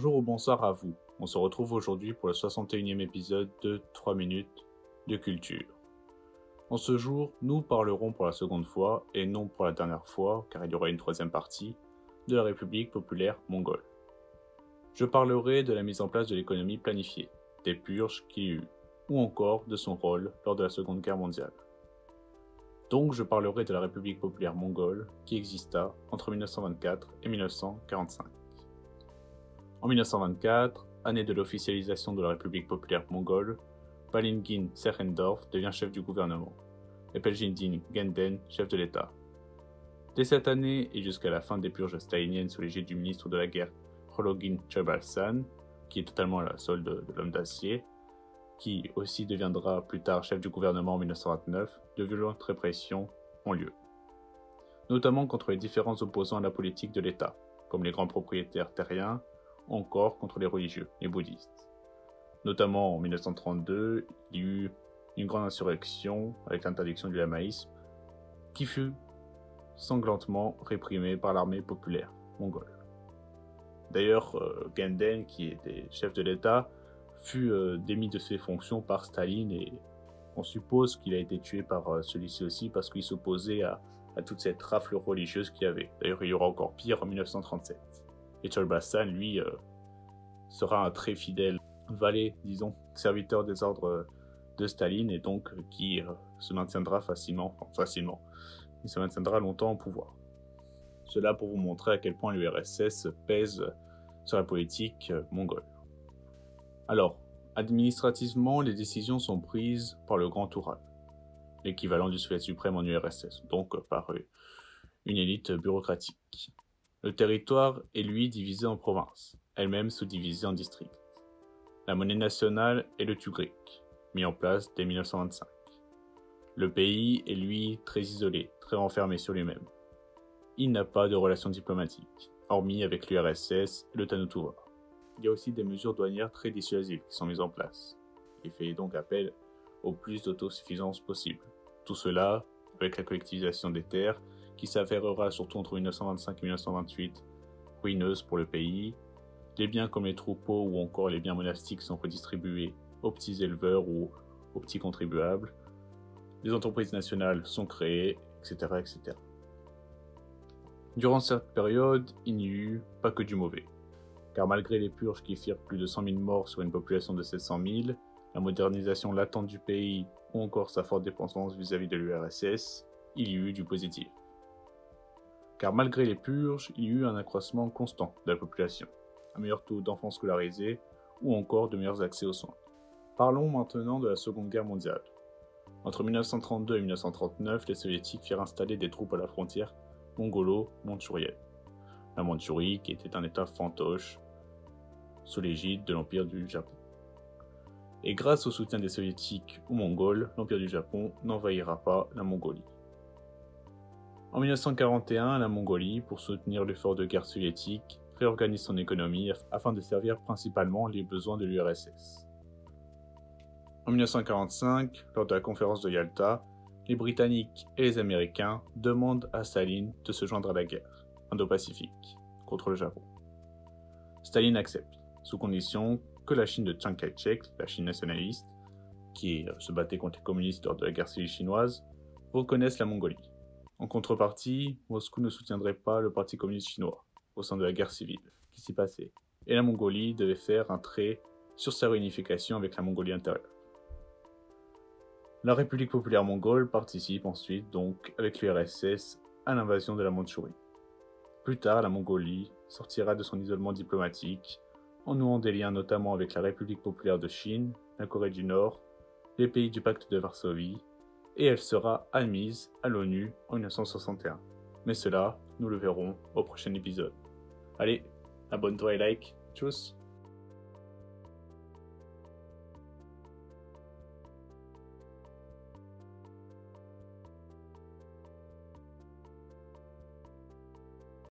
Bonjour ou bonsoir à vous. On se retrouve aujourd'hui pour le 61e épisode de 3 minutes de culture. En ce jour, nous parlerons pour la seconde fois, et non pour la dernière fois, car il y aura une troisième partie, de la République populaire mongole. Je parlerai de la mise en place de l'économie planifiée, des purges qu'il y eut, ou encore de son rôle lors de la Seconde Guerre mondiale. Donc je parlerai de la République populaire mongole qui exista entre 1924 et 1945. En 1924, année de l'officialisation de la République populaire mongole, Balingin Serhendorf devient chef du gouvernement, et Peljindin Genden chef de l'État. Dès cette année et jusqu'à la fin des purges staliniennes sous l'égide du ministre de la guerre Khologin Choibalsan, qui est totalement à la solde de l'homme d'acier, qui aussi deviendra plus tard chef du gouvernement en 1929, de violentes répressions ont lieu, notamment contre les différents opposants à la politique de l'État, comme les grands propriétaires terriens, ou encore contre les religieux, les bouddhistes. Notamment en 1932, il y eut une grande insurrection avec l'interdiction du lamaïsme, qui fut sanglantement réprimée par l'armée populaire mongole. D'ailleurs, Genden, qui était chef de l'État, fut démis de ses fonctions par Staline et on suppose qu'il a été tué par celui-ci aussi parce qu'il s'opposait à toute cette rafle religieuse qu'il y avait. D'ailleurs, il y aura encore pire en 1937. Et Choibalsan, lui, sera un très fidèle valet, disons, serviteur des ordres de Staline et donc qui se maintiendra facilement, il se maintiendra longtemps au pouvoir. Cela pour vous montrer à quel point l'URSS pèse sur la politique mongole. Alors, administrativement, les décisions sont prises par le Grand Oural, l'équivalent du Soviet suprême en URSS, donc par une élite bureaucratique. Le territoire est lui divisé en provinces, elles-mêmes sous-divisées en districts. La monnaie nationale est le tugrik, mis en place dès 1925. Le pays est lui très isolé, très renfermé sur lui-même. Il n'a pas de relations diplomatiques, hormis avec l'URSS et le Tanutuva. Il y a aussi des mesures douanières très dissuasives qui sont mises en place. Il fait donc appel au plus d'autosuffisance possible. Tout cela avec la collectivisation des terres qui s'avérera surtout entre 1925 et 1928 ruineuse pour le pays. Les biens comme les troupeaux ou encore les biens monastiques sont redistribués aux petits éleveurs ou aux petits contribuables. Les entreprises nationales sont créées, etc., etc. Durant cette période, il n'y eut pas que du mauvais. Car malgré les purges qui firent plus de 100 000 morts sur une population de 700 000, la modernisation latente du pays ou encore sa forte dépendance vis-à-vis de l'URSS, il y eut du positif. Car malgré les purges, il y eut un accroissement constant de la population, un meilleur taux d'enfants scolarisés ou encore de meilleurs accès aux soins. Parlons maintenant de la Seconde Guerre mondiale. Entre 1932 et 1939, les soviétiques firent installer des troupes à la frontière mongolo-mandchourienne. La Mandchourie qui était un état fantoche sous l'égide de l'Empire du Japon. Et grâce au soutien des soviétiques aux Mongols, l'Empire du Japon n'envahira pas la Mongolie. En 1941, la Mongolie, pour soutenir l'effort de guerre soviétique, réorganise son économie afin de servir principalement les besoins de l'URSS. En 1945, lors de la conférence de Yalta, les Britanniques et les Américains demandent à Staline de se joindre à la guerre Indo-Pacifique contre le Japon. Staline accepte, sous condition que la Chine de Chiang Kai-shek, la Chine nationaliste, qui se battait contre les communistes lors de la guerre civile chinoise, reconnaisse la Mongolie. En contrepartie, Moscou ne soutiendrait pas le Parti communiste chinois au sein de la guerre civile qui s'y passait, et la Mongolie devait faire un trait sur sa réunification avec la Mongolie intérieure. La République populaire mongole participe ensuite donc avec l'URSS à l'invasion de la Mandchourie. Plus tard, la Mongolie sortira de son isolement diplomatique en nouant des liens notamment avec la République populaire de Chine, la Corée du Nord, les pays du pacte de Varsovie, et elle sera admise à l'ONU en 1961. Mais cela, nous le verrons au prochain épisode. Allez, abonne-toi et like. Tchuss!